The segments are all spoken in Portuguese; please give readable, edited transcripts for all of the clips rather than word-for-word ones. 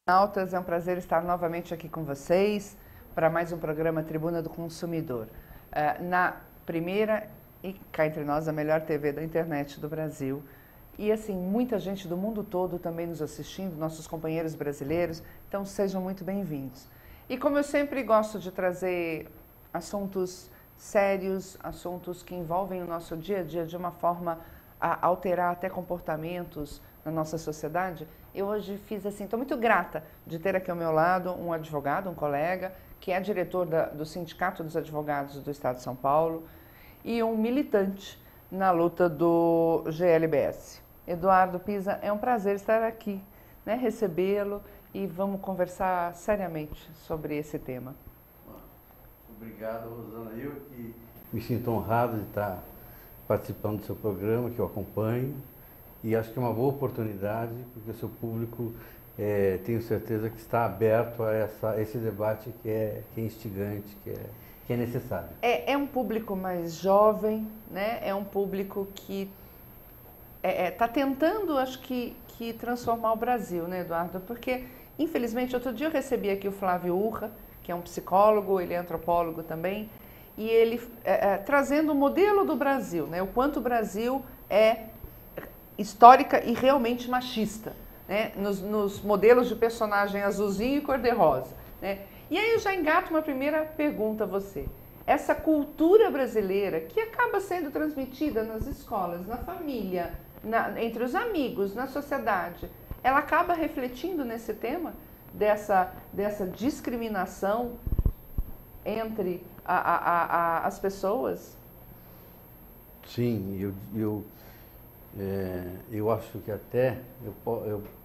Nautas, é um prazer estar novamente aqui com vocês para mais um programa Tribuna do Consumidor. Na primeira, e cá entre nós, a melhor TV da internet do Brasil. E assim, muita gente do mundo todo também nos assistindo, nossos companheiros brasileiros, então sejam muito bem-vindos. E como eu sempre gosto de trazer assuntos sérios, assuntos que envolvem o nosso dia a dia de uma forma a alterar até comportamentos na nossa sociedade, eu hoje fiz assim, estou muito grata de ter aqui ao meu lado um advogado, um colega, que é diretor do Sindicato dos Advogados do Estado de São Paulo e um militante na luta do GLBS. Eduardo Pisa, é um prazer estar aqui, né, recebê-lo e vamos conversar seriamente sobre esse tema. Obrigado, Rosana. Eu que me sinto honrado de estar participando do seu programa, que eu acompanho, e acho que é uma boa oportunidade, porque o seu público, tenho certeza que está aberto a esse debate que é instigante, que é necessário. É um público mais jovem, né? É um público que está tentando, acho que transformar o Brasil, né, Eduardo? Porque, infelizmente, outro dia eu recebi aqui o Flávio Urra, que é um psicólogo, ele é antropólogo também, e ele trazendo o modelo do Brasil, né? O quanto o Brasil é histórica e realmente machista, né? Nos modelos de personagem azulzinho e cor-de-rosa, né? E aí eu já engato uma primeira pergunta a você. Essa cultura brasileira que acaba sendo transmitida nas escolas, na família, entre os amigos, na sociedade, ela acaba refletindo nesse tema dessa discriminação entre as pessoas? Sim, eu acho que até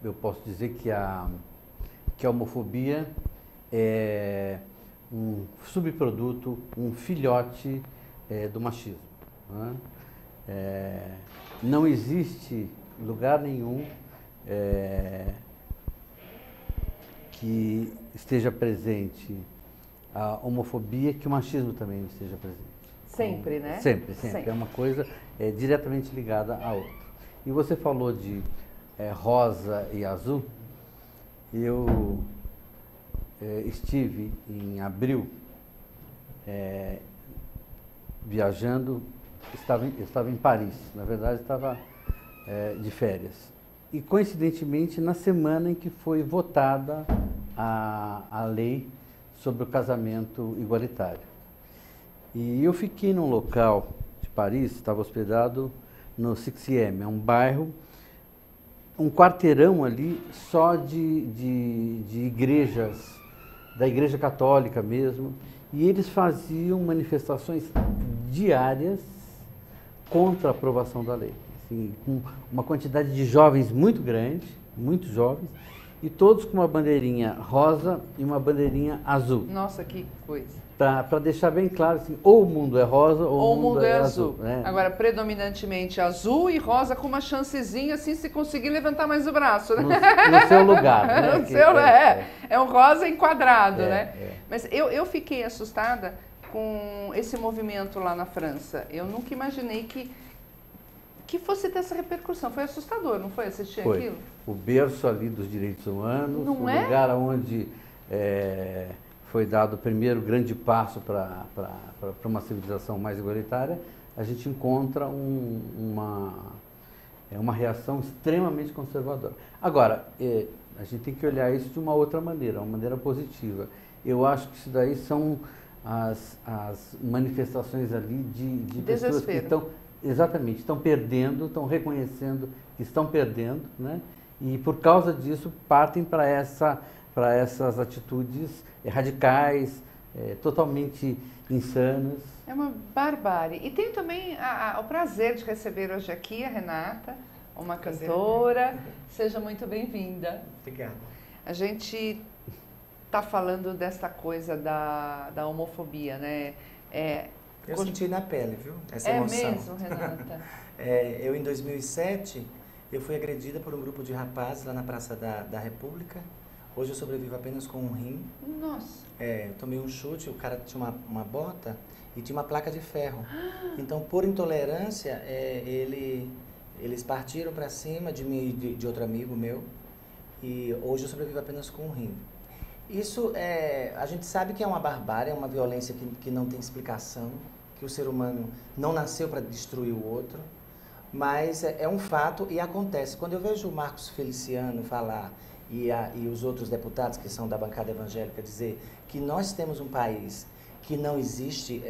eu posso dizer que a homofobia é um subproduto, um filhote do machismo, né? Não existe lugar nenhum que esteja presente a homofobia que o machismo também esteja presente. Sempre, né? Sempre. É uma coisa diretamente ligada à outra. E você falou de rosa e azul. Eu estive em abril viajando, estava em Paris, na verdade estava de férias. E coincidentemente na semana em que foi votada a lei sobre o casamento igualitário. E eu fiquei num local de Paris, estava hospedado no 6e, é um bairro, um quarteirão ali só de igrejas, da Igreja Católica mesmo, e eles faziam manifestações diárias contra a aprovação da lei. Assim, com uma quantidade de jovens muito grande, muito jovens, e todos com uma bandeirinha rosa e uma bandeirinha azul. Nossa, que coisa. Para deixar bem claro, assim, ou o mundo é rosa ou o mundo é azul. Né? Agora, predominantemente azul e rosa com uma chancezinha, assim, se conseguir levantar mais o braço. Né? No seu lugar. Né? É um rosa enquadrado, né? Mas eu fiquei assustada com esse movimento lá na França. Eu nunca imaginei que fosse ter essa repercussão. Foi assustador, não foi, assistir aquilo? O berço ali dos direitos humanos, não o lugar onde foi dado o primeiro grande passo para uma civilização mais igualitária, a gente encontra uma reação extremamente conservadora. Agora, a gente tem que olhar isso de uma outra maneira, uma maneira positiva. Eu acho que isso daí são as manifestações ali de pessoas que estão perdendo, estão reconhecendo que estão perdendo, né? E por causa disso partem para essas atitudes radicais, totalmente insanas. É uma barbárie. E tenho também o prazer de receber hoje aqui a Renata, uma cantora. Seja muito bem-vinda. Obrigado. A gente está falando dessa coisa da homofobia, né? Eu senti na pele, viu? Essa emoção. É mesmo, Renata? Eu, em 2007, eu fui agredida por um grupo de rapazes lá na Praça da República. Hoje eu sobrevivo apenas com um rim. Nossa! Eu tomei um chute, o cara tinha uma bota e tinha uma placa de ferro. Então, por intolerância, eles partiram para cima de mim e de outro amigo meu. e hoje eu sobrevivo apenas com um rim. Isso, a gente sabe que é uma barbárie, é uma violência que não tem explicação, que o ser humano não nasceu para destruir o outro, mas é um fato e acontece. Quando eu vejo o Marcos Feliciano falar e os outros deputados que são da bancada evangélica dizer que nós temos um país que não existe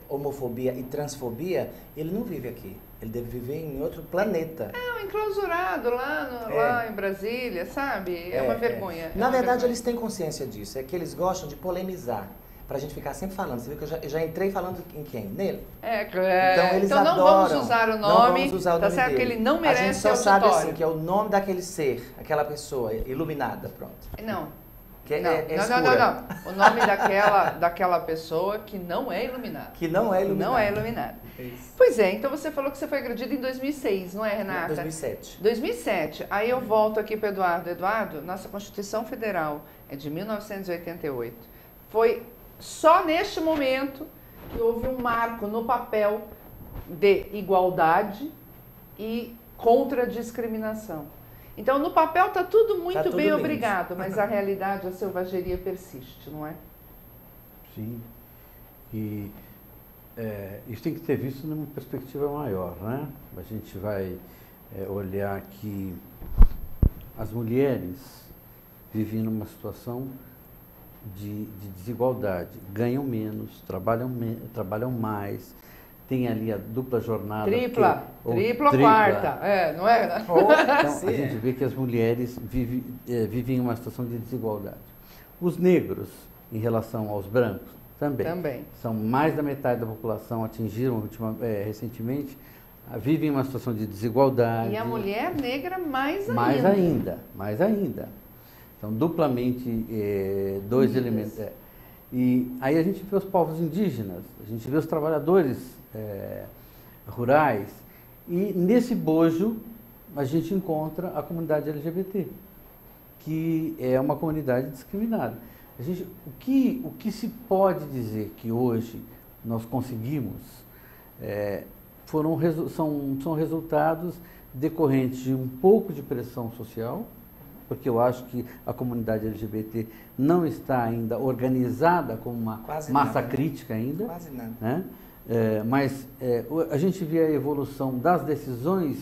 homofobia e transfobia, ele não vive aqui. Ele deve viver em outro planeta. Enclausurado lá em Brasília, sabe? É uma vergonha. Na verdade, eles têm consciência disso. É que eles gostam de polemizar. Pra gente ficar sempre falando. Você viu que eu já entrei falando em quem? Nele? Então não vamos usar o nome, tá certo que ele não merece auditório. A gente só sabe assim, que é o nome daquele ser, aquela pessoa iluminada, pronto. Não. Não. O nome daquela pessoa que não é iluminada. Que não é iluminada. Não é iluminada. Isso. Pois é, então você falou que você foi agredida em 2006, não é, Renata? 2007. 2007. Aí eu volto aqui para o Eduardo. Eduardo, nossa Constituição Federal é de 1988. Foi só neste momento que houve um marco no papel de igualdade e contra a discriminação. Então, no papel está tudo muito bem, obrigado, mas a realidade, a selvageria persiste, não é? Sim. E isso tem que ser visto numa perspectiva maior, né? A gente vai olhar que as mulheres vivem numa situação de desigualdade, ganham menos, trabalham mais, tem ali a dupla jornada. Tripla quarta, não é? Então, a gente vê que as mulheres vivem uma situação de desigualdade. Os negros, em relação aos brancos, também. São mais da metade da população, atingiram recentemente, vivem uma situação de desigualdade. E a mulher negra mais ainda. Mais ainda. Então, duplamente, dois elementos. E aí a gente vê os povos indígenas, a gente vê os trabalhadores rurais, e nesse bojo a gente encontra a comunidade LGBT, que é uma comunidade discriminada. O que se pode dizer que hoje nós conseguimos são resultados decorrentes de um pouco de pressão social, porque eu acho que a comunidade LGBT não está ainda organizada como uma massa crítica ainda. Quase nada. Né? Mas a gente vê a evolução das decisões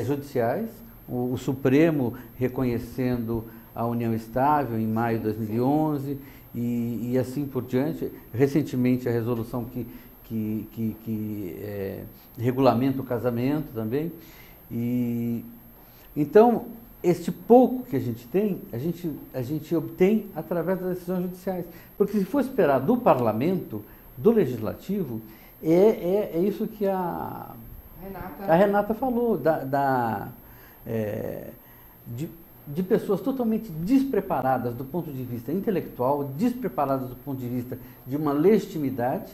judiciais, o Supremo reconhecendo a união estável em maio de 2011 e assim por diante. Recentemente a resolução que regulamenta o casamento também. Então, este pouco que a gente tem, a gente obtém através das decisões judiciais. Porque se for esperar do parlamento, do legislativo, é isso que a Renata falou, de pessoas totalmente despreparadas do ponto de vista intelectual, despreparadas do ponto de vista de uma legitimidade,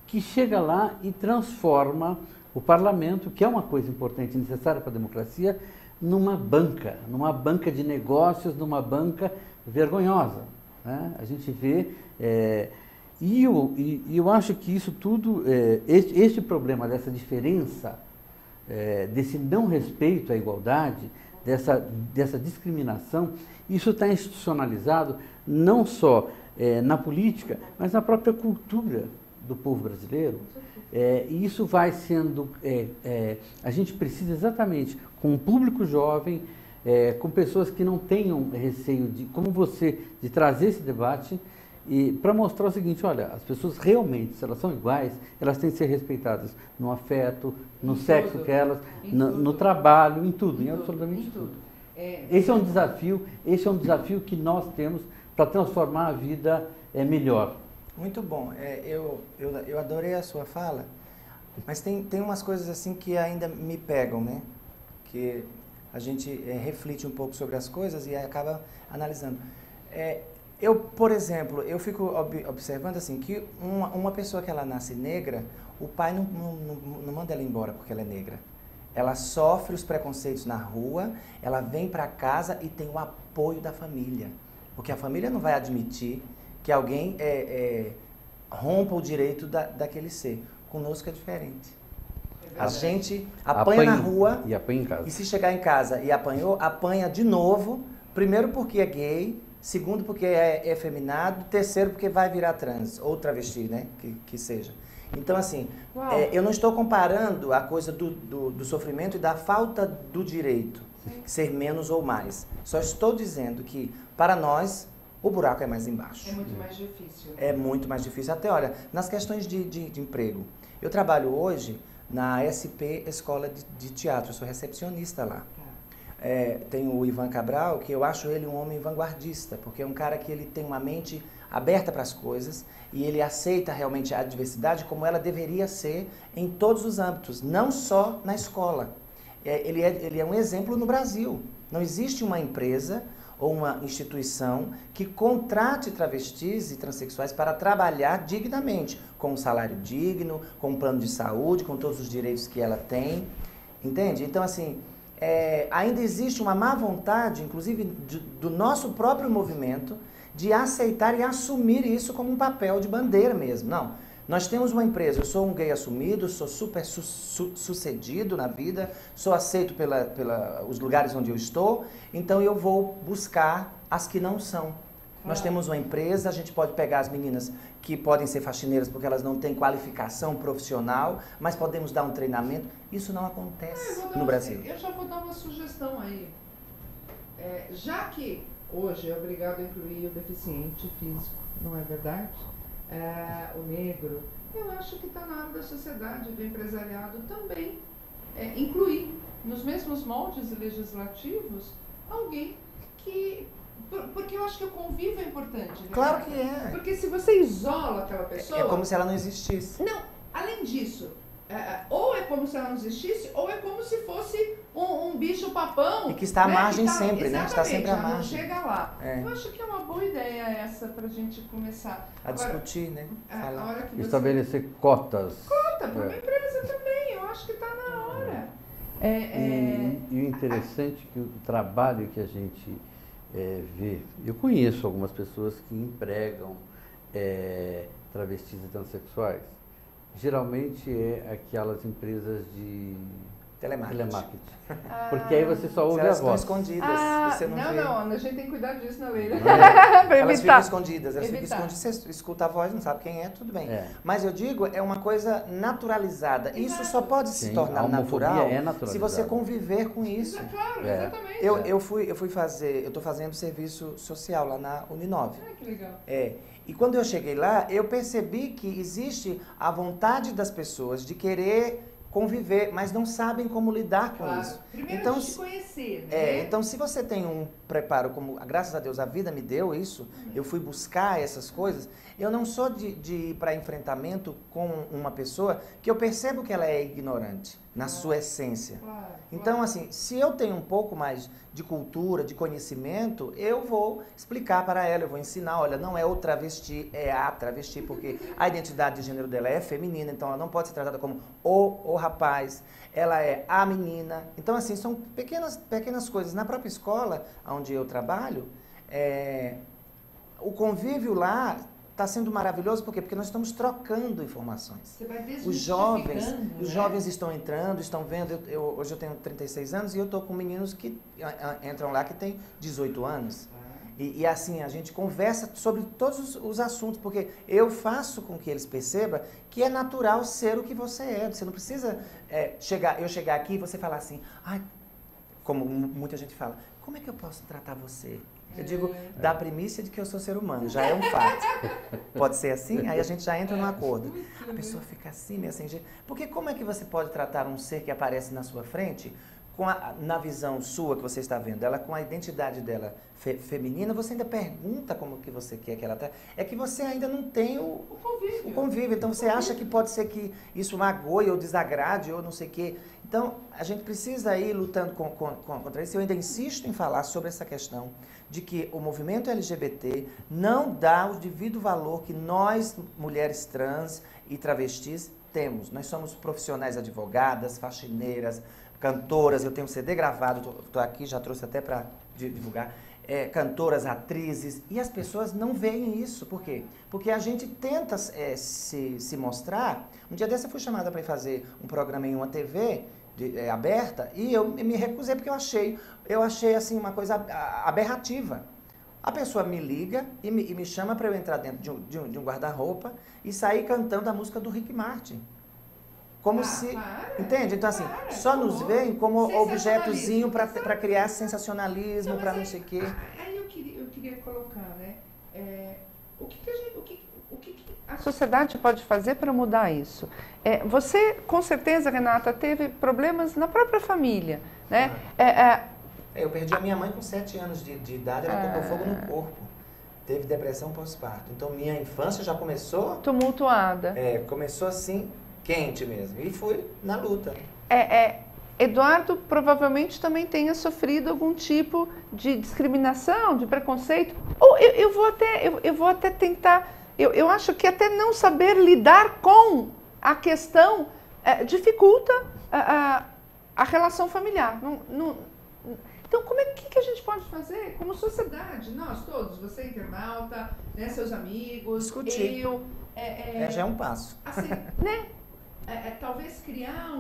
que chega lá e transforma o parlamento, que é uma coisa importante e necessária para a democracia, numa banca de negócios, numa banca vergonhosa. Né? A gente vê... E eu acho que isso tudo, este problema dessa diferença, desse não respeito à igualdade, dessa discriminação, isso está institucionalizado não só na política, mas na própria cultura do povo brasileiro. E isso vai sendo... a gente precisa exatamente, com um público jovem, com pessoas que não tenham receio, como você, de trazer esse debate, e para mostrar o seguinte: olha, as pessoas realmente, se elas são iguais, elas têm que ser respeitadas no afeto, no sexo que elas, no trabalho, em absolutamente tudo. Esse é um desafio que nós temos para transformar a vida melhor. Muito bom. Eu adorei a sua fala, mas tem umas coisas assim que ainda me pegam, né? Que a gente reflete um pouco sobre as coisas e acaba analisando. Por exemplo, eu fico observando assim, que uma pessoa que ela nasce negra, o pai não manda ela embora porque ela é negra. Ela sofre os preconceitos na rua, ela vem para casa e tem o apoio da família. Porque a família não vai admitir que alguém rompa o direito daquele ser. Conosco é diferente. A gente apanha na rua e apanha em casa. E se chegar em casa e apanhou, apanha de novo Primeiro porque é gay, segundo porque é efeminado, terceiro porque vai virar trans, ou travesti, né? Que seja. Então, assim, eu não estou comparando a coisa do sofrimento e da falta do direito, ser menos ou mais. Só estou dizendo que, para nós, o buraco é mais embaixo. É muito mais difícil. É muito mais difícil. Até, olha, nas questões de emprego. Eu trabalho hoje na SP Escola de Teatro, eu sou recepcionista lá. Tem o Ivan Cabral, que eu acho ele um homem vanguardista, porque é um cara que ele tem uma mente aberta para as coisas e ele aceita realmente a diversidade como ela deveria ser em todos os âmbitos, não só na escola. Ele é um exemplo no Brasil. Não existe uma empresa ou uma instituição que contrate travestis e transexuais para trabalhar dignamente, com um salário digno, com um plano de saúde, com todos os direitos que ela tem, entende? Então, assim, ainda existe uma má vontade, inclusive do nosso próprio movimento, de aceitar e assumir isso como um papel de bandeira mesmo. Não, nós temos uma empresa, eu sou um gay assumido, sou super sucedido na vida, sou aceito pelos lugares onde eu estou, então eu vou buscar as que não são. Nós temos uma empresa, a gente pode pegar as meninas que podem ser faxineiras porque elas não têm qualificação profissional, mas podemos dar um treinamento. Isso não acontece no Brasil. Eu já vou dar uma sugestão aí. Já que hoje é obrigado a incluir o deficiente físico, não é verdade? O negro, eu acho que está na hora da sociedade, do empresariado também incluir nos mesmos moldes legislativos alguém que... Porque eu acho que o convívio é importante. Né? Claro que é. Porque se você isola aquela pessoa... É como se ela não existisse. Não, além disso, ou é como se ela não existisse, ou é como se fosse um bicho papão. E que está à margem sempre, né? Está sempre à margem. Não chega lá. Eu acho que é uma boa ideia essa para a gente começar a discutir, né? A hora que estabelecer cotas. Cota para uma empresa também, eu acho que está na hora. E o interessante é que o trabalho que a gente vê, eu conheço algumas pessoas que empregam travestis e transexuais. Geralmente aquelas empresas de telemarketing. Porque aí você só ouve a voz. Elas estão escondidas, você não vê. Não, a gente tem que cuidar disso, né, Leila? Elas ficam escondidas, você escuta a voz, não sabe quem é, tudo bem. Mas eu digo, é uma coisa naturalizada. Exato. Isso só pode se tornar natural se você conviver com isso. Claro, exatamente. Eu estou fazendo serviço social lá na Uninove. Que legal. E quando eu cheguei lá, eu percebi que existe a vontade das pessoas de querer conviver, mas não sabem como lidar com isso. Primeiro então, te conhecer, né? Então, se você tem um preparo, como graças a Deus a vida me deu isso, eu fui buscar essas coisas, eu não sou de ir para enfrentamento com uma pessoa que eu percebo que ela é ignorante na sua essência. Então, assim, se eu tenho um pouco mais de cultura, de conhecimento, eu vou explicar para ela, eu vou ensinar, olha, não é o travesti, é a travesti, porque a identidade de gênero dela é feminina, então ela não pode ser tratada como o rapaz, ela é a menina. Então, assim, são pequenas coisas. Na própria escola, onde eu trabalho, o convívio lá está sendo maravilhoso, por quê? Porque nós estamos trocando informações. Você vai os jovens estão entrando, estão vendo. Hoje eu tenho 36 anos e eu estou com meninos que entram lá que têm 18 anos. E assim, a gente conversa sobre todos os assuntos, porque eu faço com que eles percebam que é natural ser o que você é. Você não precisa eu chegar aqui e você falar assim, como muita gente fala, como é que eu posso tratar você? Eu digo, da primícia de que eu sou ser humano, já é um fato. Pode ser assim? Aí a gente já entra num acordo. A pessoa fica assim, meio sem jeito. Porque como é que você pode tratar um ser que aparece na sua frente, na visão sua que você está vendo, ela com a identidade dela feminina, você ainda pergunta como que você quer que ela trate? É que você ainda não tem o convívio. Então você acha que pode ser que isso magoe ou desagrade ou não sei o quê. Então a gente precisa ir lutando contra isso. Eu ainda insisto em falar sobre essa questão de que o movimento LGBT não dá o devido valor que nós, mulheres trans e travestis, temos. Nós somos profissionais advogadas, faxineiras, cantoras, eu tenho um CD gravado, estou aqui, já trouxe até para divulgar, cantoras, atrizes, e as pessoas não veem isso. Por quê? Porque a gente tenta se mostrar. Um dia desse eu fui chamada para ir fazer um programa em uma TV, aberta, e eu me recusei porque eu achei assim uma coisa aberrativa. A pessoa me liga e me chama para eu entrar dentro de um guarda-roupa e sair cantando a música do Rick Martin. Como se... Para, entende? Então, assim, para, só nos veem como objetozinho para criar Então, sensacionalismo, para não sei o quê. Aí eu queria colocar, né? O que a sociedade pode fazer para mudar isso? Você, com certeza, Renata, teve problemas na própria família, né? Eu perdi a minha mãe com 7 anos de idade, ela tocou fogo no corpo. Teve depressão pós-parto. Então, minha infância já começou... tumultuada. Começou assim, quente mesmo. E fui na luta. Eduardo provavelmente também tenha sofrido algum tipo de discriminação, de preconceito. Ou eu vou até tentar... Eu acho que até não saber lidar com a questão dificulta a relação familiar. Então, que a gente pode fazer como sociedade? Nós todos, você internauta, né, seus amigos, discutir. Eu... já é um passo. Assim, né? Talvez criar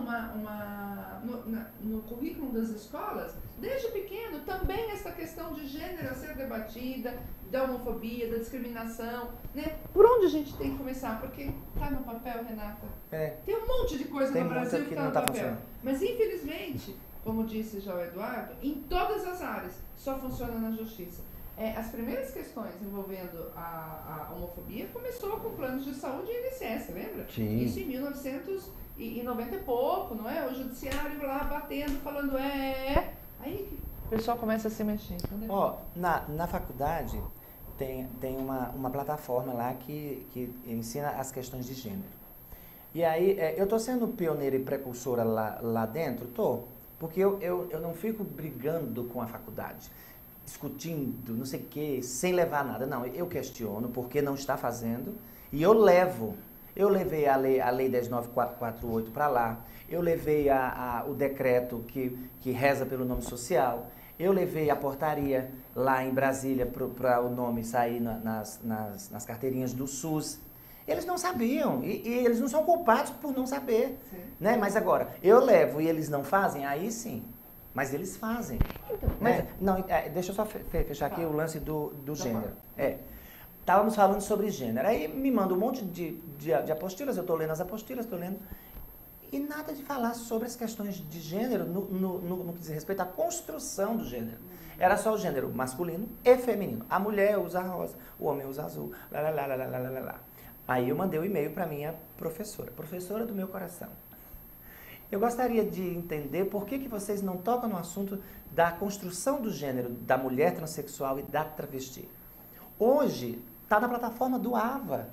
no currículo das escolas, desde pequeno, também essa questão de gênero a ser debatida, da homofobia, da discriminação, né? Por onde a gente tem que começar? Porque está no papel, Renata. Tem um monte de coisa no Brasil que está no papel. Mas, infelizmente, como disse já o Eduardo, em todas as áreas, só funciona na justiça. As primeiras questões envolvendo a homofobia começou com planos de saúde e INSS, lembra? Sim. Isso em 1990 e pouco, não é? O judiciário lá batendo, falando Aí que o pessoal começa a se mexer, entendeu? Na faculdade tem uma plataforma lá que ensina as questões de gênero. E aí, eu estou sendo pioneira e precursora lá dentro? Estou. Porque eu não fico brigando com a faculdade, discutindo, não sei o quê, sem levar nada. Não, eu questiono porque não está fazendo e eu levo. Eu levei a lei 10.948 para lá, eu levei o decreto que reza pelo nome social, eu levei a portaria lá em Brasília para o nome sair nas carteirinhas do SUS. Eles não sabiam e eles não são culpados por não saber, né? Mas agora, eu levo e eles não fazem, aí sim. Mas eles fazem. Deixa eu só fechar aqui o lance do gênero. Estávamos falando sobre gênero. Aí me manda um monte de apostilas, eu estou lendo as apostilas, estou lendo. E nada de falar sobre as questões de gênero no que diz respeito à construção do gênero. Era só o gênero masculino e feminino. A mulher usa rosa, o homem usa azul, lá. Aí eu mandei um e-mail para minha professora do meu coração. Eu gostaria de entender por que vocês não tocam no assunto da construção do gênero da mulher transexual e da travesti. Hoje, está na plataforma do AVA,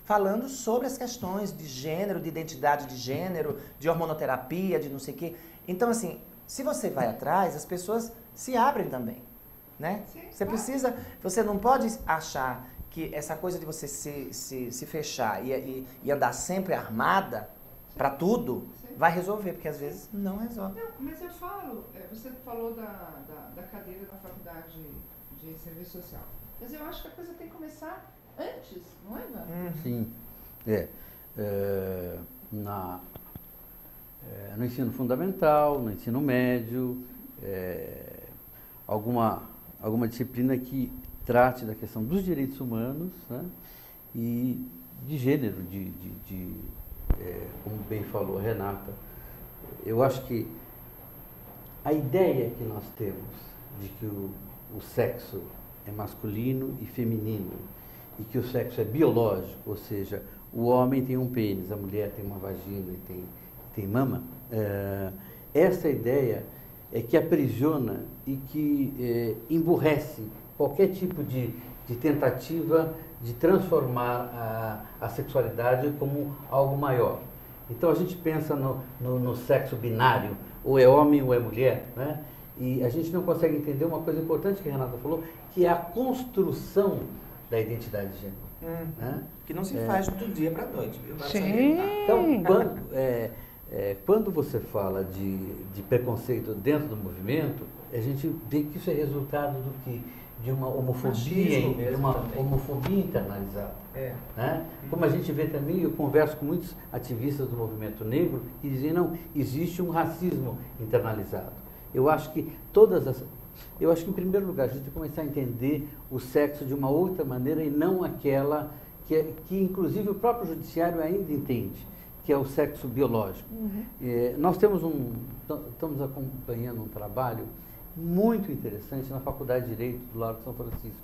falando sobre as questões de gênero, de identidade de gênero, de hormonoterapia, de não sei o quê. Então, assim, se você vai atrás, as pessoas se abrem também, né? Você não pode achar que essa coisa de você se fechar e andar sempre armada para tudo, vai resolver, porque às vezes não resolve. Não, mas eu falo, você falou da cadeira da faculdade de serviço social, mas eu acho que a coisa tem que começar antes, não é, Ivan? Sim, no ensino fundamental, no ensino médio, alguma disciplina que trate da questão dos direitos humanos, né, e de gênero, como bem falou a Renata. Eu acho que a ideia que nós temos de que o sexo é masculino e feminino e que o sexo é biológico, ou seja, o homem tem um pênis, a mulher tem uma vagina e tem mama, essa ideia é que aprisiona e que emburrece qualquer tipo de tentativa de transformar a sexualidade como algo maior. Então a gente pensa no sexo binário, ou é homem ou é mulher, né? E a gente não consegue entender uma coisa importante que a Renata falou, que é a construção da identidade de gênero. Né? Que não se faz do dia para a noite. Viu? Sim. Então, quando você fala de preconceito dentro do movimento, a gente vê que isso é resultado do quê? homofobia, Machismo mesmo de uma também. homofobia internalizada. Né? Como a gente vê também, eu converso com muitos ativistas do movimento negro que dizem, não, existe um racismo internalizado. Eu acho que em primeiro lugar, a gente tem que começar a entender o sexo de uma outra maneira e não aquela que inclusive o próprio judiciário ainda entende, que é o sexo biológico. Nós estamos acompanhando um trabalho muito interessante na Faculdade de Direito do Largo de São Francisco,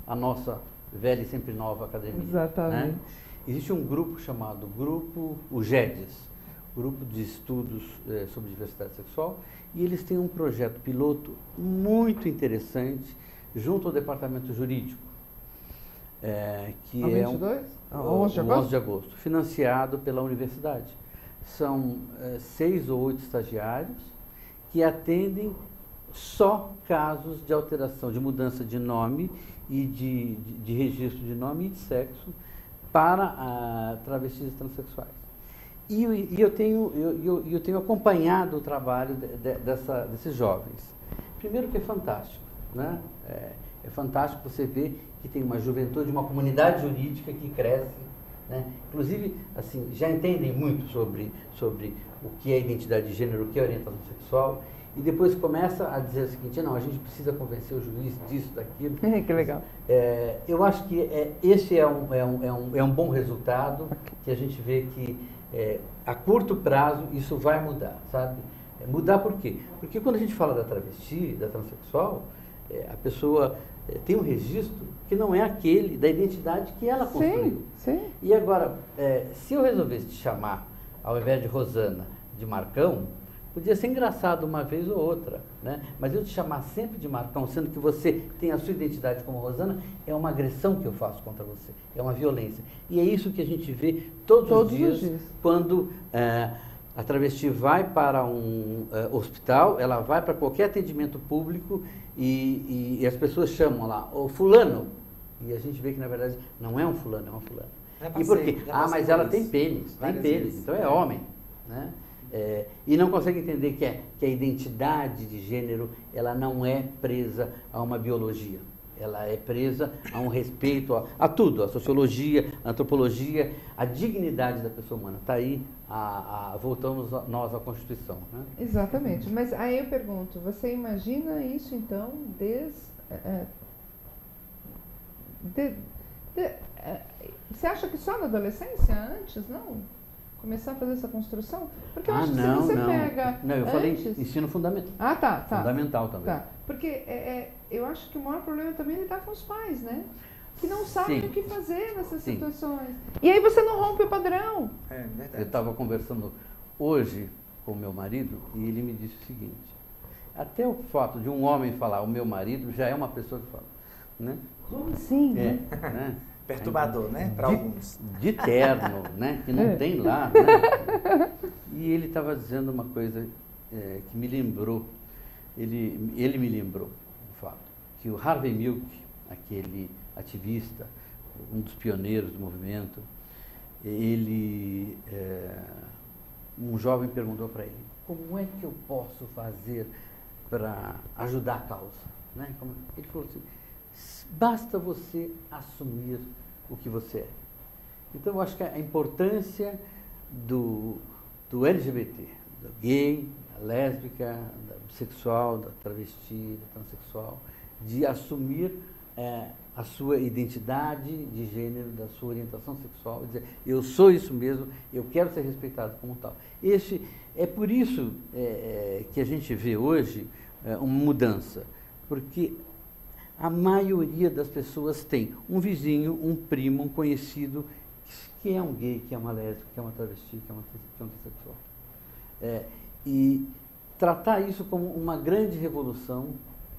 a nossa velha e sempre nova academia. Exatamente. Né? Existe um grupo chamado o GEDES, Grupo de Estudos sobre Diversidade Sexual, e eles têm um projeto piloto muito interessante junto ao Departamento Jurídico, que é 22? 11 de agosto, financiado pela universidade. São 6 ou 8 estagiários que atendem só casos de alteração, de mudança de nome e de registro de nome e de sexo para travestis e transexuais. E eu tenho acompanhado o trabalho desses jovens. Primeiro que é fantástico, né? É fantástico você ver que tem uma juventude, uma comunidade jurídica que cresce, né? Inclusive, assim, já entendem muito sobre o que é identidade de gênero, o que é orientação sexual, e depois começa a dizer o seguinte, não, a gente precisa convencer o juiz disso, daquilo. Que legal. Eu acho que esse é um bom resultado, que a gente vê que a curto prazo isso vai mudar, sabe? Mudar por quê? Porque quando a gente fala da travesti, da transexual, a pessoa tem um registro que não é aquele da identidade que ela construiu. Sim. E agora, se eu resolvesse te chamar, ao invés de Rosana, de Marcão, podia ser engraçado uma vez ou outra, né? Mas eu te chamar sempre de Marcão, sendo que você tem a sua identidade como Rosana, é uma agressão que eu faço contra você, é uma violência. E é isso que a gente vê todos os dias, quando a travesti vai para um hospital, ela vai para qualquer atendimento público e as pessoas chamam lá, o fulano, e a gente vê que na verdade não é um fulano, é uma fulana. E por quê? Mas ela tem pênis, então é homem, né? E não consegue entender que a identidade de gênero ela não é presa a uma biologia, ela é presa a um respeito a tudo, a sociologia, a antropologia, a dignidade da pessoa humana. Está aí, voltamos nós à Constituição. Né? Exatamente, mas aí eu pergunto, você imagina isso então você acha que só na adolescência, antes, não? Começar a fazer essa construção? Porque eu acho que se você pega. Não, eu antes... falei ensino fundamental. Tá. Fundamental também. Tá. Porque eu acho que o maior problema também é lidar com os pais, né? Que não sabem o que fazer nessas situações. E aí você não rompe o padrão. Verdade. Eu estava conversando hoje com o meu marido e ele me disse o seguinte: até o fato de um homem falar o meu marido já é uma pessoa que fala. Né? Como assim? Né? Perturbador, né? Para alguns. De terno, né? Que não tem lá. Né? E ele estava dizendo uma coisa que me lembrou, ele me lembrou o fato que o Harvey Milk, aquele ativista, um dos pioneiros do movimento, um jovem perguntou para ele, como é que eu posso fazer para ajudar a causa? Né? Ele falou assim, basta você assumir o que você é. Então, eu acho que a importância do LGBT, do gay, da lésbica, da bissexual, da travesti, da transexual, de assumir a sua identidade de gênero, da sua orientação sexual, dizer, eu sou isso mesmo, eu quero ser respeitado como tal. É por isso que a gente vê hoje uma mudança, porque a maioria das pessoas tem um vizinho, um primo, um conhecido, que é um gay, que é uma lésbica, que é uma travesti, que é uma transexual. E tratar isso como uma grande revolução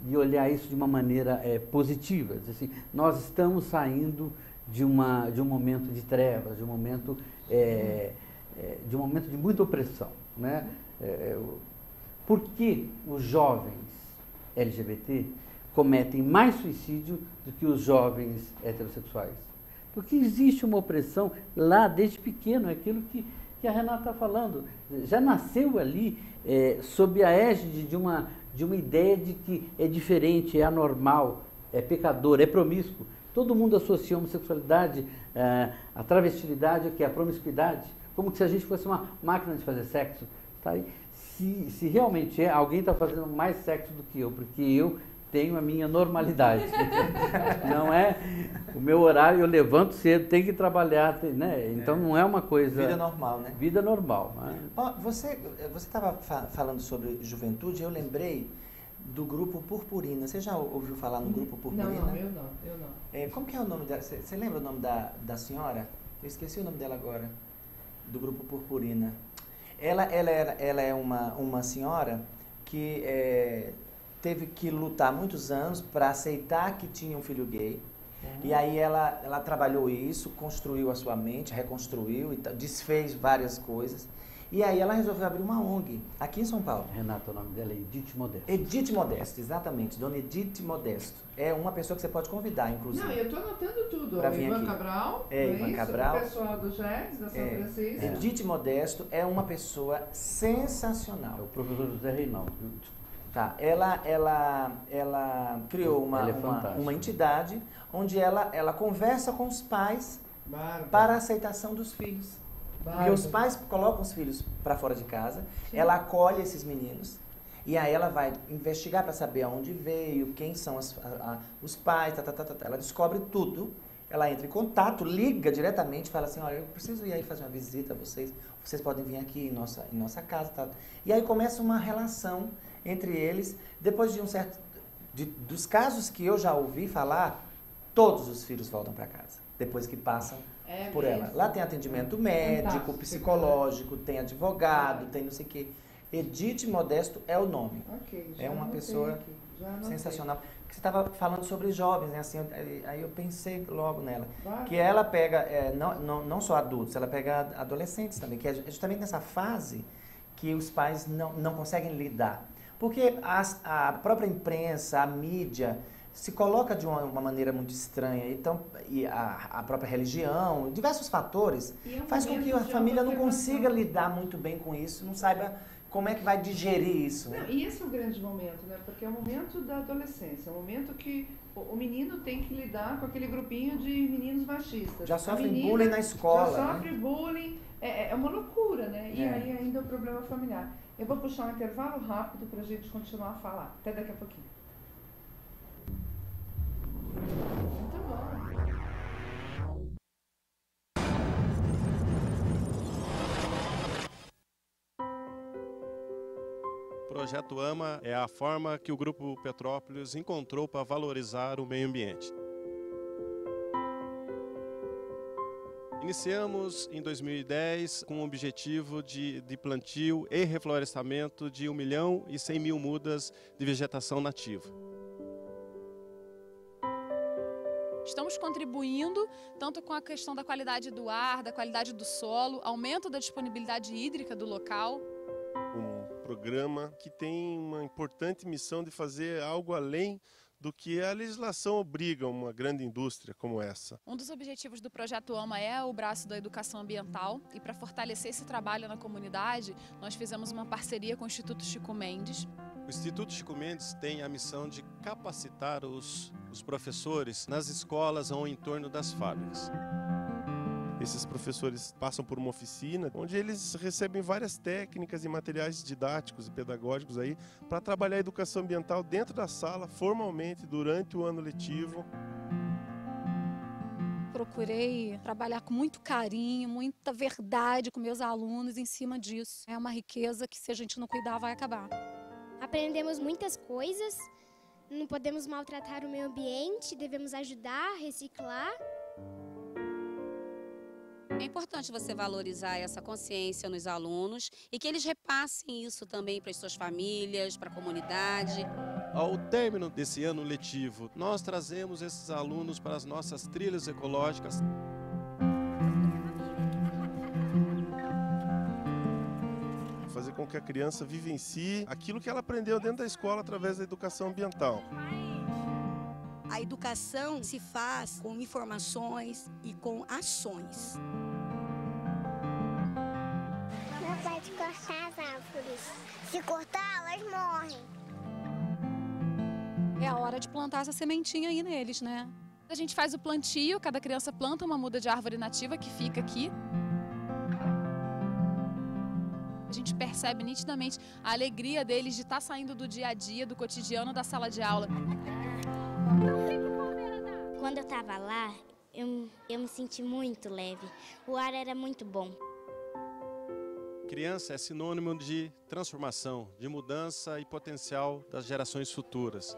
e olhar isso de uma maneira positiva. Assim, nós estamos saindo de um momento de trevas, de um momento de muita opressão. Né? Por que os jovens LGBT cometem mais suicídio do que os jovens heterossexuais? Porque existe uma opressão lá desde pequeno, é aquilo que a Renata está falando. Já nasceu ali sob a égide de uma ideia de que é diferente, é anormal, é pecador, é promíscuo. Todo mundo associa a homossexualidade, a travestilidade, o que é a promiscuidade, como se a gente fosse uma máquina de fazer sexo. Tá? Se realmente alguém está fazendo mais sexo do que eu, porque eu tenho a minha normalidade. Não é o meu horário, eu levanto cedo, tenho que trabalhar, né? Então não é uma coisa... Vida normal, né? Vida normal. Né? Oh, você estava falando sobre juventude, eu lembrei do grupo Purpurina. Você já ouviu falar no grupo Purpurina? Não, eu não. Como que é o nome dela? Você lembra o nome da senhora? Eu esqueci o nome dela agora, do grupo Purpurina. Ela é uma senhora que teve que lutar muitos anos para aceitar que tinha um filho gay. E aí ela trabalhou isso, construiu a sua mente, reconstruiu, desfez várias coisas. E aí ela resolveu abrir uma ONG aqui em São Paulo. Renata, o nome dela é Edith Modesto. Edith Modesto, exatamente. Dona Edith Modesto. É uma pessoa que você pode convidar, inclusive. Não, eu estou anotando tudo. Pra vir Ivan aqui. Cabral, Ivan Cabral. O pessoal do GES, da São Francisco. Edith Modesto é uma pessoa É sensacional. o professor José Reinaldo. Tá, ela criou uma entidade onde ela conversa com os pais para a aceitação dos filhos. Porque os pais colocam os filhos para fora de casa, ela acolhe esses meninos e aí ela vai investigar para saber aonde veio, quem são os pais, ela descobre tudo, ela entra em contato, liga diretamente, fala assim, olha, eu preciso ir aí fazer uma visita a vocês podem vir aqui em nossa casa, e aí começa uma relação entre eles, depois de dos casos que eu já ouvi falar, todos os filhos voltam para casa, depois que passam por ela. Lá tem atendimento médico, psicológico, tem advogado, tem não sei o quê. Edith Modesto é o nome. É uma pessoa sensacional. Porque você estava falando sobre jovens, né? Assim, aí eu pensei logo nela. Que ela pega, não só adultos, ela pega adolescentes também, que é justamente nessa fase que os pais não conseguem lidar. Porque a própria imprensa, a mídia, se coloca de uma maneira muito estranha. Então, e a própria religião, diversos fatores, faz com que a família não consiga lidar muito bem com isso, não saiba como é que vai digerir isso. Né? Não, e esse é o grande momento, né? Porque é o momento da adolescência, é o momento que o menino tem que lidar com aquele grupinho de meninos machistas. Já sofre bullying na escola. Já sofre bullying, é uma loucura, né? E aí ainda o problema familiar. Eu vou puxar um intervalo rápido para a gente continuar a falar. Até daqui a pouquinho. Muito bom. O Projeto AMA é a forma que o Grupo Petrópolis encontrou para valorizar o meio ambiente. Iniciamos em 2010 com o objetivo de plantio e reflorestamento de 1.100.000 mudas de vegetação nativa. Estamos contribuindo tanto com a questão da qualidade do ar, da qualidade do solo, aumento da disponibilidade hídrica do local. Um programa que tem uma importante missão de fazer algo além do que a legislação obriga uma grande indústria como essa. Um dos objetivos do Projeto AMA é o braço da educação ambiental e para fortalecer esse trabalho na comunidade, nós fizemos uma parceria com o Instituto Chico Mendes. O Instituto Chico Mendes tem a missão de capacitar os professores nas escolas ou em torno das fábricas. Esses professores passam por uma oficina onde eles recebem várias técnicas e materiais didáticos e pedagógicos aí para trabalhar a educação ambiental dentro da sala, formalmente, durante o ano letivo. Procurei trabalhar com muito carinho, muita verdade com meus alunos em cima disso. É uma riqueza que, se a gente não cuidar, vai acabar. Aprendemos muitas coisas, não podemos maltratar o meio ambiente, devemos ajudar, reciclar. É importante você valorizar essa consciência nos alunos e que eles repassem isso também para as suas famílias, para a comunidade. Ao término desse ano letivo, nós trazemos esses alunos para as nossas trilhas ecológicas. Fazer com que a criança vivencie aquilo que ela aprendeu dentro da escola através da educação ambiental. A educação se faz com informações e com ações. Não pode cortar as árvores. Se cortar, elas morrem. É a hora de plantar essa sementinha aí neles, né? A gente faz o plantio, cada criança planta uma muda de árvore nativa que fica aqui. A gente percebe nitidamente a alegria deles de estar saindo do dia a dia, do cotidiano da sala de aula. Quando eu estava lá, eu me senti muito leve. O ar era muito bom. Criança é sinônimo de transformação, de mudança e potencial das gerações futuras.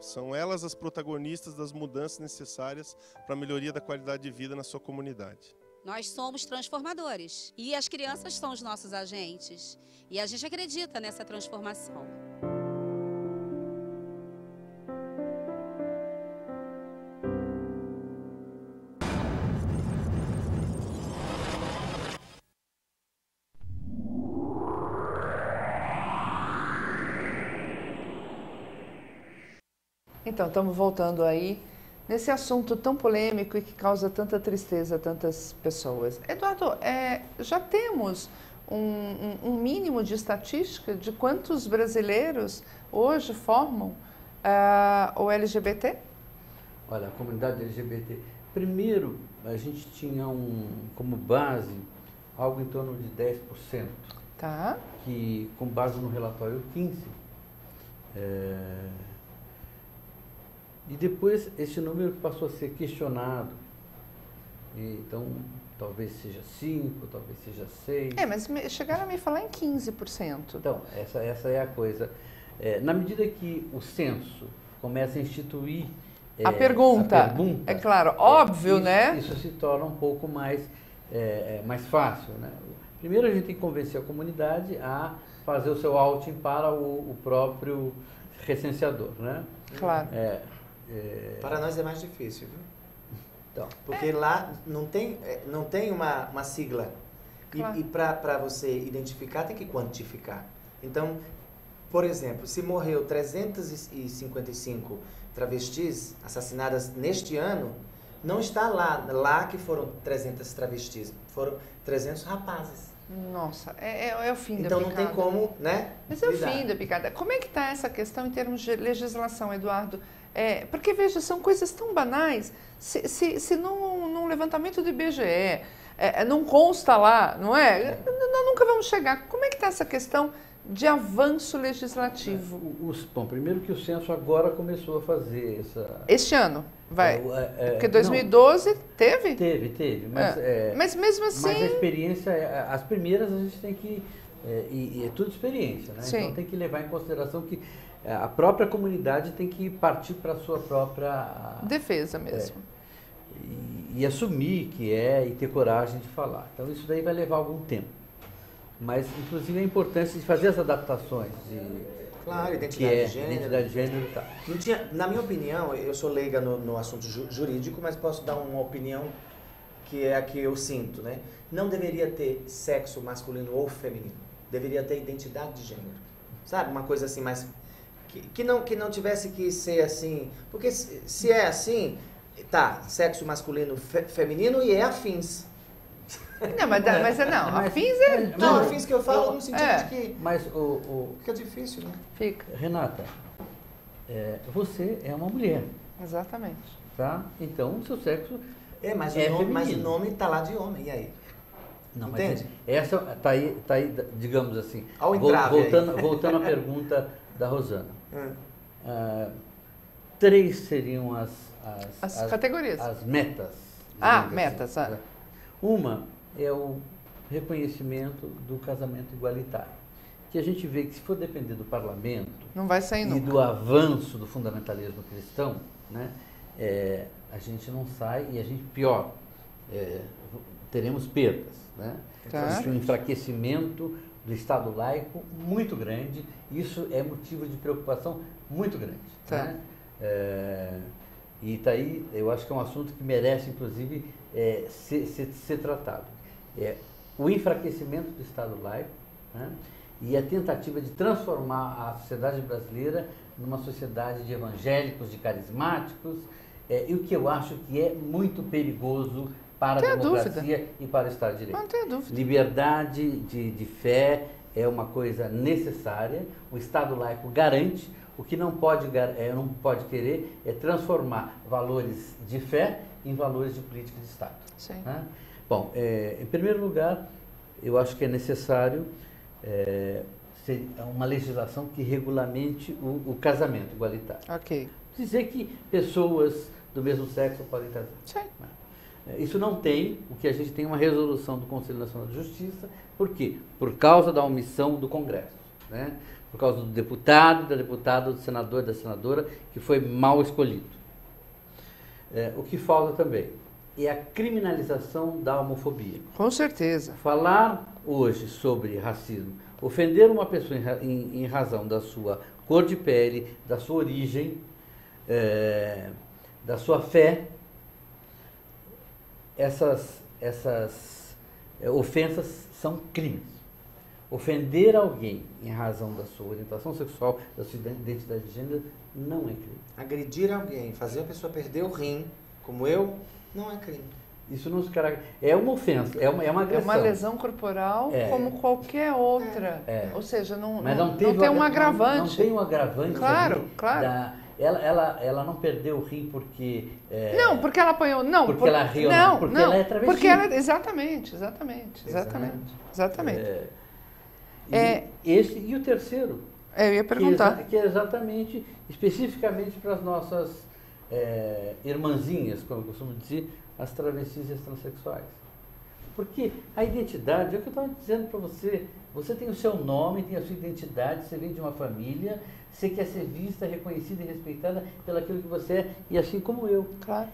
São elas as protagonistas das mudanças necessárias para a melhoria da qualidade de vida na sua comunidade. Nós somos transformadores e as crianças são os nossos agentes. E a gente acredita nessa transformação. Então, estamos voltando aí nesse assunto tão polêmico e que causa tanta tristeza a tantas pessoas. Eduardo, já temos um mínimo de estatística de quantos brasileiros hoje formam o LGBT? Olha, a comunidade LGBT, primeiro a gente tinha como base algo em torno de 10%, tá, que com base no relatório 15, e depois esse número passou a ser questionado, então talvez seja 5, talvez seja 6. Mas chegaram a me falar em 15%. Então, essa é a coisa. Na medida que o censo começa a instituir a pergunta, é claro, óbvio, né? Isso se torna um pouco mais fácil, né? Primeiro a gente tem que convencer a comunidade a fazer o seu outing para o próprio recenseador, né? Claro. Para nós é mais difícil, viu? Então, porque lá não tem uma sigla. Claro. E para você identificar, tem que quantificar. Então, por exemplo, se morreu 355 travestis assassinadas neste ano, não está lá que foram 300 travestis, foram 300 rapazes. Nossa, é o fim da então picada. Não tem como, né? Mas é o fim da picada. Como é que está essa questão em termos de legislação, Eduardo? Porque, veja, são coisas tão banais. Se num levantamento do IBGE não consta lá, não é? Nós nunca vamos chegar. Como é que está essa questão de avanço legislativo? Bom, primeiro que o censo agora começou a fazer essa... Este ano, vai? Porque 2012 não, teve? Teve. Mas mesmo assim... Mas a experiência, as primeiras a gente tem que... E é tudo experiência, né? Sim. Então tem que levar em consideração que a própria comunidade tem que partir para a sua própria... defesa mesmo. E assumir que e ter coragem de falar. Então isso daí vai levar algum tempo. Mas, inclusive, a importância de fazer as adaptações. Claro, identidade de gênero. Identidade de gênero e tal. Não tinha, na minha opinião, eu sou leiga no assunto jurídico, mas posso dar uma opinião que é a que eu sinto, né? Não deveria ter sexo masculino ou feminino. Deveria ter identidade de gênero. Sabe? Uma coisa assim mais... Que não tivesse que ser assim... Porque se é assim, tá, sexo masculino, feminino e afins. Não, mas afins Não, afins que eu falo no sentido de que... Mas fica difícil, né? Fica. Renata, você é uma mulher. Exatamente. Tá? Então, o seu sexo mas o nome está lá de homem, e aí? Não, entende? Mas essa tá aí, digamos assim... Voltando à pergunta da Rosana. 3 seriam as categorias. As metas. Metas. Assim. Uma é o reconhecimento do casamento igualitário, que a gente vê que se for depender do parlamento não vai sair nunca. E do avanço do fundamentalismo cristão, né, a gente não sai e a gente, pior, teremos perdas. Né? Tá. Existe um enfraquecimento do Estado laico muito grande, isso é motivo de preocupação muito grande. Tá. Né? E tá aí, eu acho que é um assunto que merece, inclusive, ser tratado. O enfraquecimento do Estado laico, né? E a tentativa de transformar a sociedade brasileira numa sociedade de evangélicos, de carismáticos, e o que eu acho que é muito perigoso para a democracia e para o Estado de Direito. Não tenho dúvida. Liberdade de fé é uma coisa necessária, o Estado laico garante. O que não pode querer é transformar valores de fé em valores de política de Estado. Sim. Né? Bom, em primeiro lugar, eu acho que é necessário uma legislação que regulamente o casamento igualitário. Ok. Dizer que pessoas do mesmo sexo podem casar. Sim. Isso não tem, o que a gente tem uma resolução do Conselho Nacional de Justiça. Por quê? Por causa da omissão do Congresso, né? Por causa do deputado, da deputada, do senador e da senadora, que foi mal escolhido. O que falta também é a criminalização da homofobia. Com certeza. Falar hoje sobre racismo, ofender uma pessoa em razão da sua cor de pele, da sua origem, da sua fé, essas ofensas são crimes. Ofender alguém em razão da sua orientação sexual, da sua identidade de gênero, não é crime. Agredir alguém, fazer a pessoa perder o rim, como eu, não é crime. Isso não se caracteriza. É uma ofensa, é uma agressão. É uma lesão corporal como qualquer outra. Ou seja, não tem um agravante. Não tem um agravante. Claro, ali claro. Ela não perdeu o rim porque... não, porque ela apanhou. Não, porque ela riu. Não, porque não, ela é travesti. Porque ela... Exatamente. Esse e o terceiro. Eu ia perguntar. Que é exatamente, especificamente para as nossas irmãzinhas, como eu costumo dizer, as travestis e as transexuais. Porque a identidade, é o que eu estava dizendo para você, você tem o seu nome, tem a sua identidade, você vem de uma família, você quer ser vista, reconhecida e respeitada pelaquilo que você é, e assim como eu. Claro.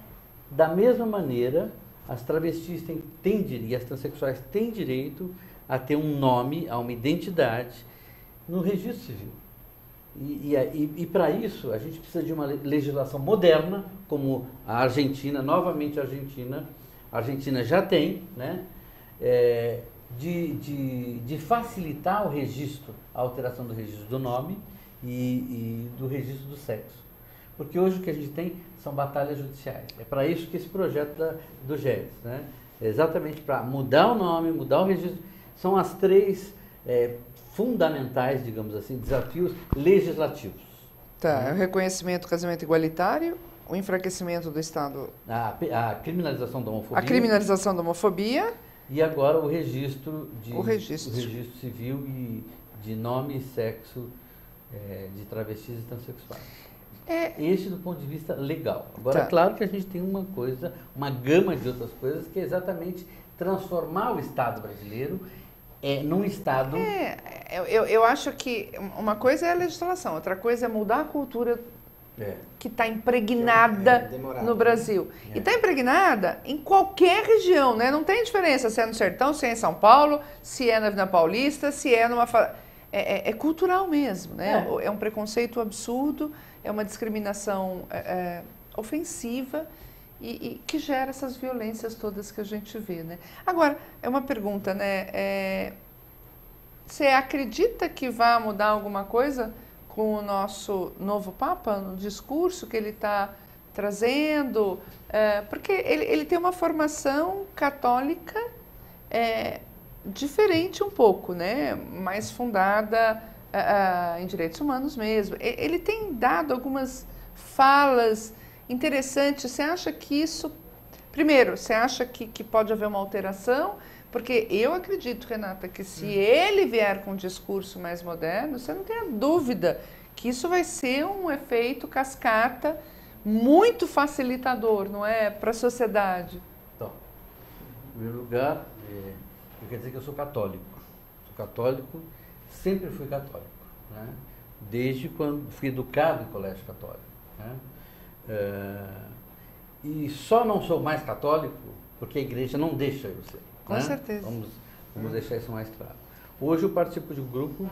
Da mesma maneira, as travestis e as transexuais têm direito a ter um nome, a uma identidade no registro civil. E para isso, a gente precisa de uma legislação moderna, como a Argentina, novamente a Argentina já tem, né? De facilitar o registro, a alteração do registro do nome e do registro do sexo. Porque hoje o que a gente tem são batalhas judiciais. É para isso que esse projeto do GES, né? É exatamente para mudar o nome, mudar o registro. São as três fundamentais, digamos assim, desafios legislativos. Tá, o reconhecimento do casamento igualitário, o enfraquecimento do Estado... A criminalização da homofobia. A criminalização da homofobia. E agora o registro registro civil e de nome e sexo de travestis e transexuais. Esse do ponto de vista legal. Agora, claro que a gente tem uma gama de outras coisas, que é exatamente transformar o Estado brasileiro num Estado... Eu acho que uma coisa é a legislação, outra coisa é mudar a cultura que está impregnada no Brasil. E está impregnada em qualquer região, né? Não tem diferença se é no Sertão, se é em São Paulo, se é na Avenida Paulista, se é numa... É cultural mesmo, né? É um preconceito absurdo, é uma discriminação ofensiva e que gera essas violências todas que a gente vê, né? Agora, é uma pergunta, né? Você acredita que vai mudar alguma coisa com o nosso novo Papa, no discurso que ele está trazendo? Porque ele tem uma formação católica diferente um pouco, né? Mais fundada em direitos humanos mesmo. Ele tem dado algumas falas interessantes. Você acha que isso... Primeiro, você acha que pode haver uma alteração? Porque eu acredito, Renata, que se ele vier com um discurso mais moderno, você não tenha dúvida que isso vai ser um efeito cascata muito facilitador, não é? Para a sociedade. Então, em primeiro lugar, eu quero dizer que eu sou católico. Sou católico, sempre fui católico, né? Desde quando fui educado em colégio católico, né? E só não sou mais católico porque a igreja não deixa eu ser. Com certeza. Vamos deixar isso mais claro. Hoje eu participo de um grupo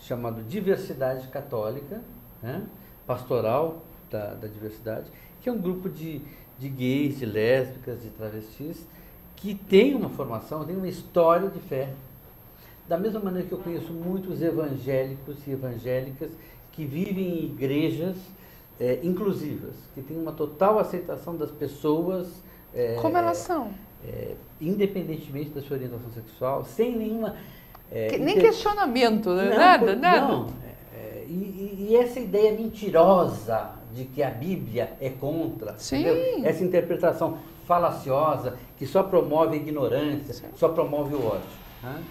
chamado Diversidade Católica, né? Pastoral da diversidade, que é um grupo de gays, de lésbicas, de travestis, que tem uma formação, tem uma história de fé. Da mesma maneira que eu conheço muitos evangélicos e evangélicas que vivem em igrejas inclusivas, que têm uma total aceitação das pessoas. Como elas são? Independentemente da sua orientação sexual, sem nenhuma... Nem questionamento, né? Nada. Não. E essa ideia mentirosa de que a Bíblia é contra, entendeu? Essa interpretação falaciosa que só promove a ignorância, só promove o ódio. Né?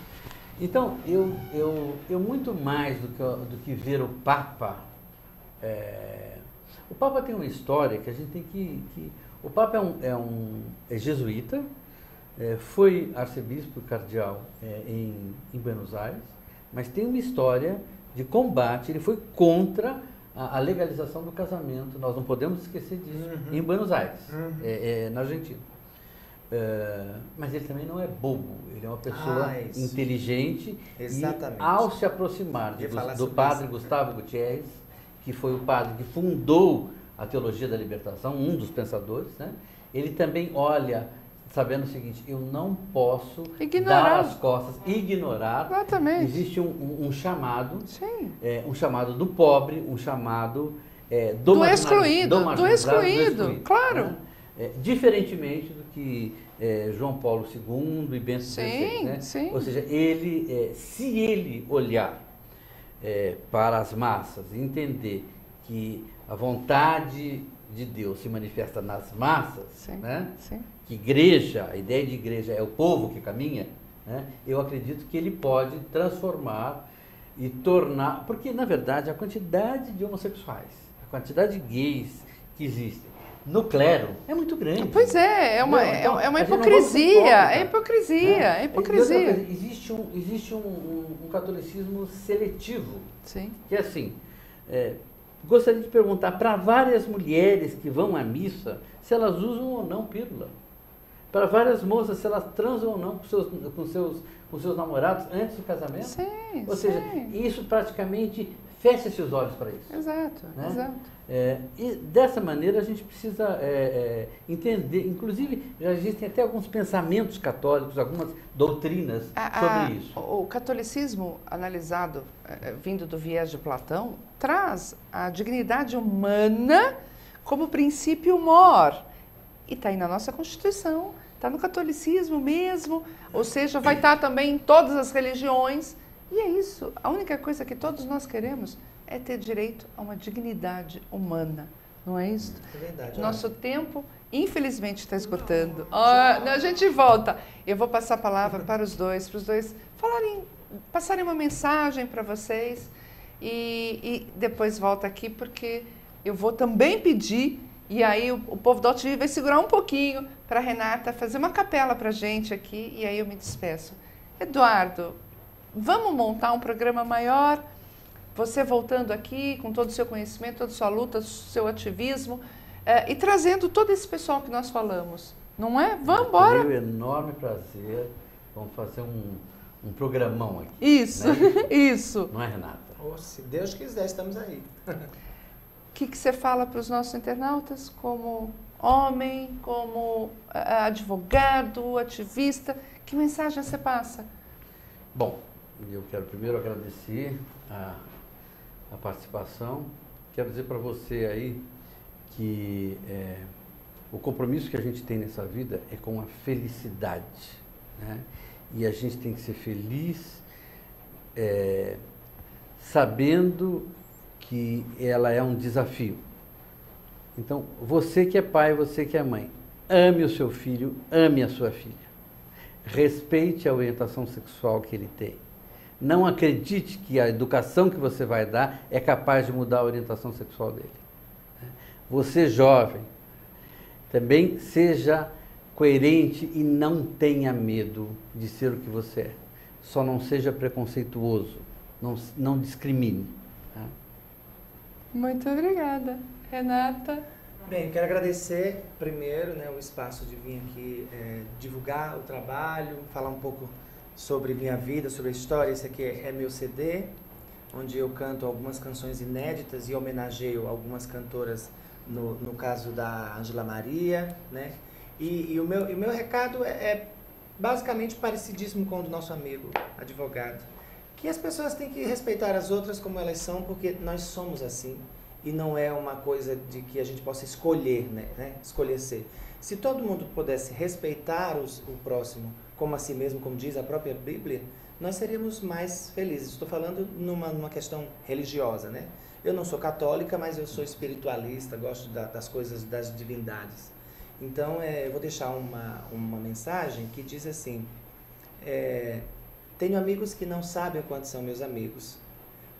Então, eu muito mais do que ver o Papa, o Papa tem uma história que a gente tem que o Papa é jesuíta, foi arcebispo cardeal em Buenos Aires, mas tem uma história de combate, ele foi contra a legalização do casamento, nós não podemos esquecer disso, em Buenos Aires, na Argentina. Mas ele também não é bobo, ele é uma pessoa inteligente. Exatamente. E ao se aproximar do padre Gustavo Gutierrez, que foi o padre que fundou a teologia da libertação, um dos pensadores, né? Ele também olha, sabendo o seguinte, eu não posso dar as costas, ignorar. Exatamente. Existe um chamado, um chamado do pobre, um chamado do excluído, claro. Né? Diferentemente do que João Paulo II e Bento XVI, né? Ou seja, se ele olhar para as massas e entender que a vontade de Deus se manifesta nas massas, né? Que igreja, a ideia de igreja é o povo que caminha, né? Eu acredito que ele pode transformar e tornar, porque na verdade a quantidade de homossexuais, a quantidade de gays que existem no clero é muito grande. Pois é uma hipocrisia, é hipocrisia. Existe um catolicismo seletivo, Sim. Que é assim, gostaria de perguntar para várias mulheres que vão à missa se elas usam ou não pílula. Para várias moças, se elas transam ou não com seus namorados antes do casamento. Sim, ou seja, isso praticamente fecha-se os olhos para isso. Exato, né? exato. E dessa maneira a gente precisa entender, inclusive já existem até alguns pensamentos católicos, algumas doutrinas sobre isso. O catolicismo analisado, vindo do viés de Platão, traz a dignidade humana como princípio mor. E está aí na nossa Constituição, está no catolicismo mesmo, ou seja, vai estar também em todas as religiões. E é isso, a única coisa que todos nós queremos é ter direito a uma dignidade humana, não é isso? É verdade. Nosso tempo, infelizmente, está esgotando. A gente volta. Eu vou passar a palavra para os dois passarem uma mensagem para vocês e depois volta aqui, porque eu vou também pedir, e aí o povo da UTV vai segurar um pouquinho para a Renata fazer uma capela para a gente aqui, e aí eu me despeço. Eduardo, vamos montar um programa maior, você voltando aqui com todo o seu conhecimento, toda a sua luta, seu ativismo, e trazendo todo esse pessoal que nós falamos, não é? Vamos embora! Foi um enorme prazer, vamos fazer um programão aqui. Isso, né? Isso. Não é, Renata? Se Deus quiser, estamos aí. O que você fala para os nossos internautas como homem, como advogado, ativista? Que mensagem você passa? Bom, eu quero primeiro agradecer a participação. Quero dizer para você aí que o compromisso que a gente tem nessa vida é com a felicidade, né? E a gente tem que ser feliz sabendo que ela é um desafio. Então, você que é pai, você que é mãe, ame o seu filho, ame a sua filha. Respeite a orientação sexual que ele tem. Não acredite que a educação que você vai dar é capaz de mudar a orientação sexual dele. Você, jovem, também seja coerente e não tenha medo de ser o que você é. Só não seja preconceituoso, não discrimine. Muito obrigada. Renata? Bem, quero agradecer primeiro, né, o espaço de vir aqui divulgar o trabalho, falar um pouco sobre minha vida, sobre a história. Esse aqui é meu CD, onde eu canto algumas canções inéditas e homenageio algumas cantoras, no caso da Ângela Maria, né? E o meu recado é basicamente parecidíssimo com o do nosso amigo advogado, que as pessoas têm que respeitar as outras como elas são, porque nós somos assim, e não é uma coisa de que a gente possa escolher, né? Escolher ser. Se todo mundo pudesse respeitar o próximo como a si mesmo, como diz a própria Bíblia, nós seríamos mais felizes. Estou falando numa questão religiosa, né? Eu não sou católica, mas eu sou espiritualista, gosto das coisas, das divindades. Então, eu vou deixar uma mensagem que diz assim, tenho amigos que não sabem o quanto são meus amigos,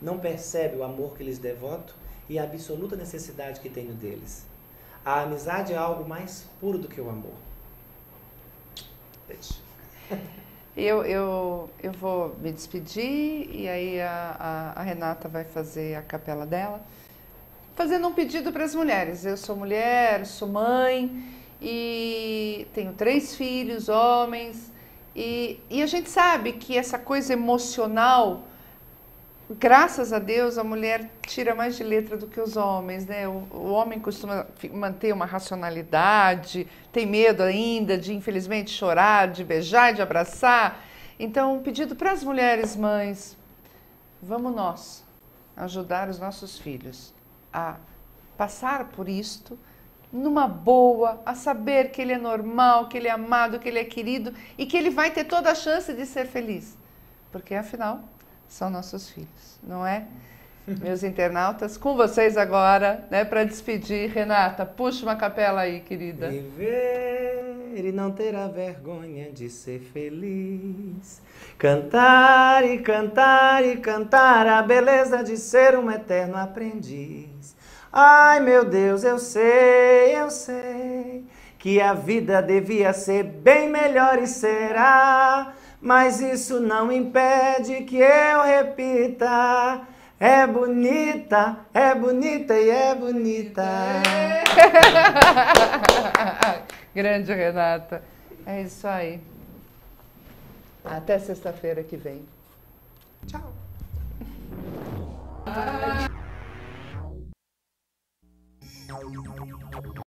não percebem o amor que lhes devoto e a absoluta necessidade que tenho deles. A amizade é algo mais puro do que o amor. Eu vou me despedir e aí a Renata vai fazer a capela dela, fazendo um pedido para as mulheres. Eu sou mulher, sou mãe e tenho 3 filhos, homens, e a gente sabe que essa coisa emocional, graças a Deus, a mulher tira mais de letra do que os homens, né? O homem costuma manter uma racionalidade, tem medo ainda de, infelizmente, chorar, de beijar, de abraçar. Então, um pedido para as mulheres mães, vamos nós ajudar os nossos filhos a passar por isto numa boa, a saber que ele é normal, que ele é amado, que ele é querido e que ele vai ter toda a chance de ser feliz. Porque, afinal, são nossos filhos, não é? Meus internautas, com vocês agora, né, para despedir. Renata, puxa uma capela aí, querida. Viver e não ter a vergonha de ser feliz. Cantar e cantar e cantar a beleza de ser um eterno aprendiz. Ai, meu Deus, eu sei que a vida devia ser bem melhor e será. Mas isso não impede que eu repita, é bonita e é bonita. Grande Renata, é isso aí. Até sexta-feira que vem. Tchau.